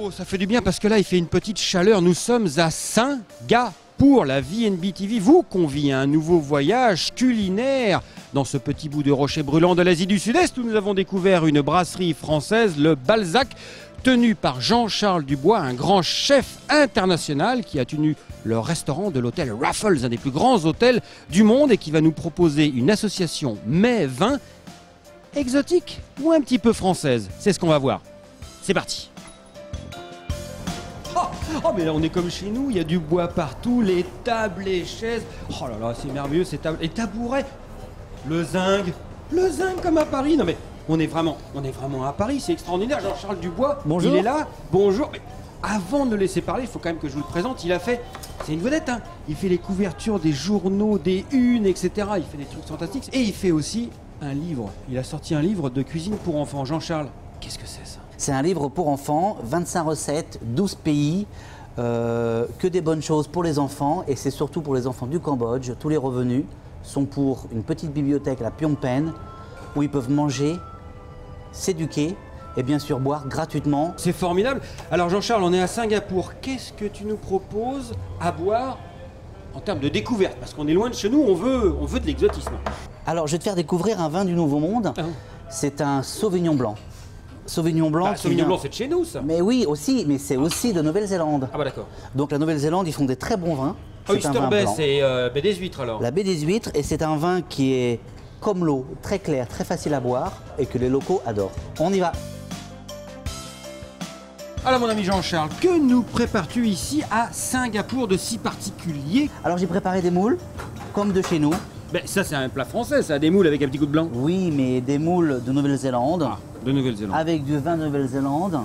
Oh, ça fait du bien parce que là, il fait une petite chaleur. Nous sommes à Singapour. La VNB TV vous convie à un nouveau voyage culinaire dans ce petit bout de rocher brûlant de l'Asie du Sud-Est où nous avons découvert une brasserie française, le Balzac, tenu par Jean-Charles Dubois, un grand chef international qui a tenu le restaurant de l'hôtel Raffles, un des plus grands hôtels du monde, et qui va nous proposer une association mets-vin exotique ou un petit peu française. C'est ce qu'on va voir. C'est parti. Oh, mais là on est comme chez nous, il y a du bois partout, les tables, les chaises. Oh là là, c'est merveilleux ces tables, les tabourets. Le zinc comme à Paris. Non mais on est vraiment à Paris, c'est extraordinaire. Jean-Charles Dubois, bonjour. Il est là. Bonjour. Mais avant de le laisser parler, il faut quand même que je vous le présente. Il a fait, c'est une vedette, hein. Il fait les couvertures des journaux, des unes, etc. Il fait des trucs fantastiques. Et il fait aussi un livre. Il a sorti un livre de cuisine pour enfants. Jean-Charles, qu'est-ce que c'est ça? C'est un livre pour enfants, 25 recettes, 12 pays, que des bonnes choses pour les enfants, et c'est surtout pour les enfants du Cambodge. Tous les revenus sont pour une petite bibliothèque à Phnom Penh, où ils peuvent manger, s'éduquer et bien sûr boire gratuitement. C'est formidable. Alors Jean-Charles, on est à Singapour. Qu'est-ce que tu nous proposes à boire en termes de découverte? Parce qu'on est loin de chez nous, on veut de l'exotisme. Alors je vais te faire découvrir un vin du Nouveau Monde. Ah. C'est un Sauvignon blanc. Sauvignon blanc, Sauvignon blanc, c'est de chez nous, ça. Mais oui, aussi, mais c'est aussi de Nouvelle-Zélande. Ah bah d'accord. Donc la Nouvelle-Zélande, ils font des très bons vins. Oyster Bay, c'est baie des Huîtres alors. La baie des Huîtres, et c'est un vin qui est comme l'eau, très clair, très facile à boire, et que les locaux adorent. On y va. Alors mon ami Jean-Charles, que nous prépares-tu ici à Singapour de si particulier? Alors j'ai préparé des moules, comme de chez nous. Ben ça c'est un plat français, ça, des moules avec un petit coup de blanc. Oui, mais des moules de Nouvelle-Zélande. Ah, de Nouvelle-Zélande. Avec du vin de Nouvelle-Zélande.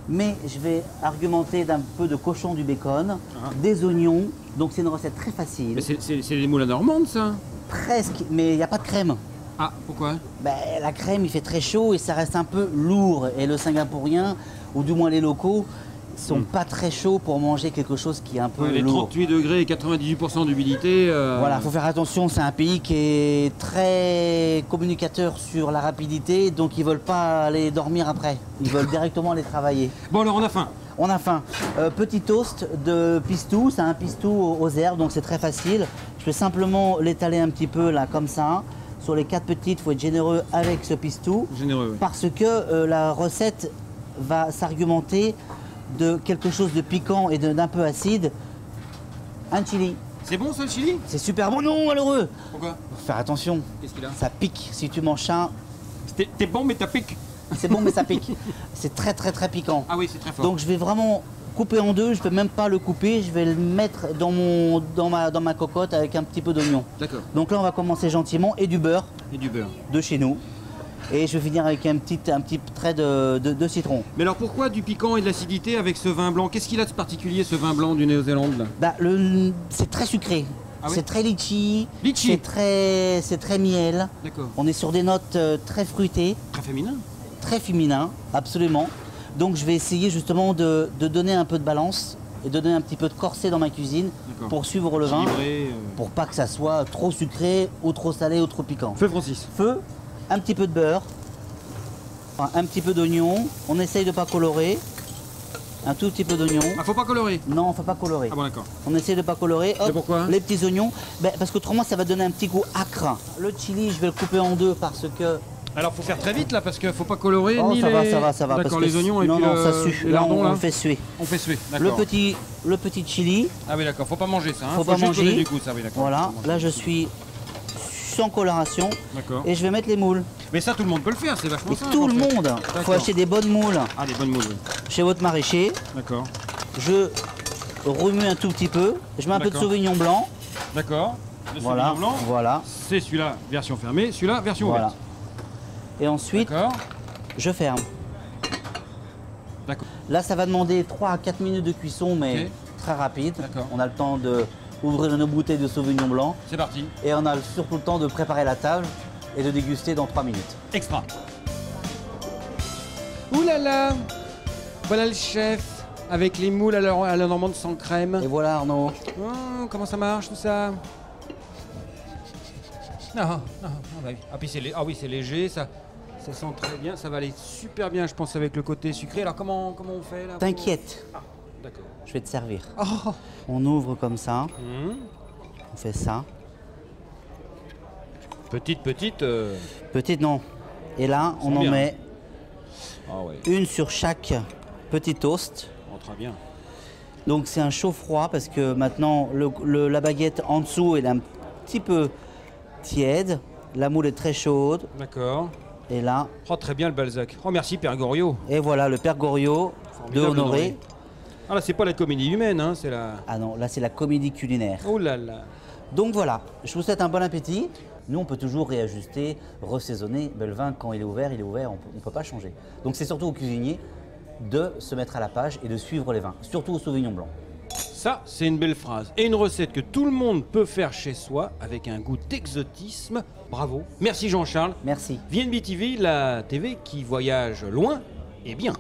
Mais je vais argumenter d'un peu de cochon, du bacon, des oignons. Donc c'est une recette très facile. Mais c'est des moules à normande, ça? Presque, mais il n'y a pas de crème. Ah, pourquoi? Ben, la crème, il fait très chaud et ça reste un peu lourd. Et le singapourien, ou du moins les locaux, sont pas très chauds pour manger quelque chose qui est un peu les lourd. 38 degrés et 98% d'humidité. Voilà, il faut faire attention, c'est un pays qui est très communicateur sur la rapidité, donc ils veulent pas aller dormir après, ils veulent directement aller travailler. Bon alors on a faim. On a faim. Petit toast de pistou, c'est un pistou aux herbes, donc c'est très facile. Je vais simplement l'étaler un petit peu là, comme ça. Sur les 4 petites, il faut être généreux avec ce pistou. Généreux, oui. Parce que la recette va s'argumenter de quelque chose de piquant et d'un peu acide. Un chili. C'est bon ça le chili? C'est super bon, non, malheureux. Pourquoi? Faut faire attention. Qu'est-ce qu'il a? Ça pique. Si tu manges ça, T'es bon mais t'as pique. c'est bon mais ça pique. C'est très très très piquant. Ah oui, c'est très fort. Donc je vais vraiment couper en deux, je ne vais même pas le couper, je vais le mettre dans ma cocotte avec un petit peu d'oignon. D'accord. Donc là on va commencer gentiment, et du beurre Et du beurre. de chez nous. Et je vais finir avec un petit trait de citron. Mais alors pourquoi du piquant et de l'acidité avec ce vin blanc? Qu'est-ce qu'il a de particulier ce vin blanc du Nouvelle-Zélande là? Bah, c'est très sucré. Ah oui? C'est très litchi. Litchi. C'est très miel. D'accord. On est sur des notes très fruitées, Très féminin. très féminin, absolument. Donc je vais essayer justement de donner un peu de balance et de donner un petit peu de corset dans ma cuisine pour suivre le vin, pour pas que ça soit trop sucré ou trop salé ou trop piquant. Feu Francis. Feu, un petit peu de beurre, un petit peu d'oignon. On essaye de pas colorer. Un tout petit peu d'oignon. Ah, faut pas colorer? Non, faut pas colorer. Ah bon, d'accord. On essaye de pas colorer. Hop, Et pourquoi? les petits oignons. Ben, parce qu'autrement, ça va donner un petit goût acre. Le chili, je vais le couper en deux parce que... Alors faut faire très vite là parce qu'il faut pas colorer Oh, ni ça les... va, ça va. D'accord, parce les que oignons et non, puis non, le, ça suffit. les Là, lardons on là. le fait suer. On fait suer, Le d'accord. petit chili. Ah oui d'accord, faut pas manger ça, hein. Faut Faut pas juste manger. donner du goût ça, oui d'accord. Voilà, là je suis sans coloration. D'accord. Et je vais mettre les moules. Mais ça tout le monde peut le faire, c'est vachement Et simple. tout en le fait. monde. Il faut acheter des bonnes moules Ah des bonnes moules, oui. chez votre maraîcher. D'accord. Je remue un tout petit peu. Je mets un peu de D'accord. Sauvignon blanc. D'accord. Le Voilà, Sauvignon blanc, voilà, c'est celui-là version fermée, celui-là version voilà. ouverte. Et ensuite, D'accord. je ferme. D'accord. Là, ça va demander 3 à 4 minutes de cuisson, mais Ok. très rapide. D'accord. On a le temps d'ouvrir nos bouteilles de Sauvignon blanc. C'est parti. Et on a surtout le temps de préparer la table et de déguster dans 3 minutes. Extra. Ouh là là. Voilà le chef avec les moules à la normande sans crème. Et voilà Arnaud. Oh, comment ça marche tout ça? Ah, puis c'est oui, c'est léger, ça Ça sent très bien, ça va aller super bien, je pense, avec le côté sucré. Alors comment on fait là T'inquiète, Ah, d'accord. je vais te servir. Oh. On ouvre comme ça, Mmh. on fait ça. Petite. Petite, non. Et là, on Sent en bien. met Ah ouais, une sur chaque petit toast. oh, très bien. Donc c'est un chaud-froid parce que maintenant la baguette en dessous elle est un petit peu tiède. La moule est très chaude. D'accord. Et là, Oh, très bien le Balzac. Oh, merci Père Goriot. et voilà le père Goriot de Formidable, Honoré. Ah là, c'est pas la comédie humaine, hein, c'est la... Ah non, là c'est la comédie culinaire. Oh là là. Donc voilà, je vous souhaite un bon appétit. Nous on peut toujours réajuster, ressaisonner. Mais le vin quand il est ouvert, on ne peut pas changer. Donc c'est surtout aux cuisiniers de se mettre à la page et de suivre les vins, surtout au Sauvignon blanc. Ça, c'est une belle phrase. Et une recette que tout le monde peut faire chez soi avec un goût d'exotisme. Bravo. Merci Jean-Charles. Merci. VNB TV, la TV qui voyage loin et bien.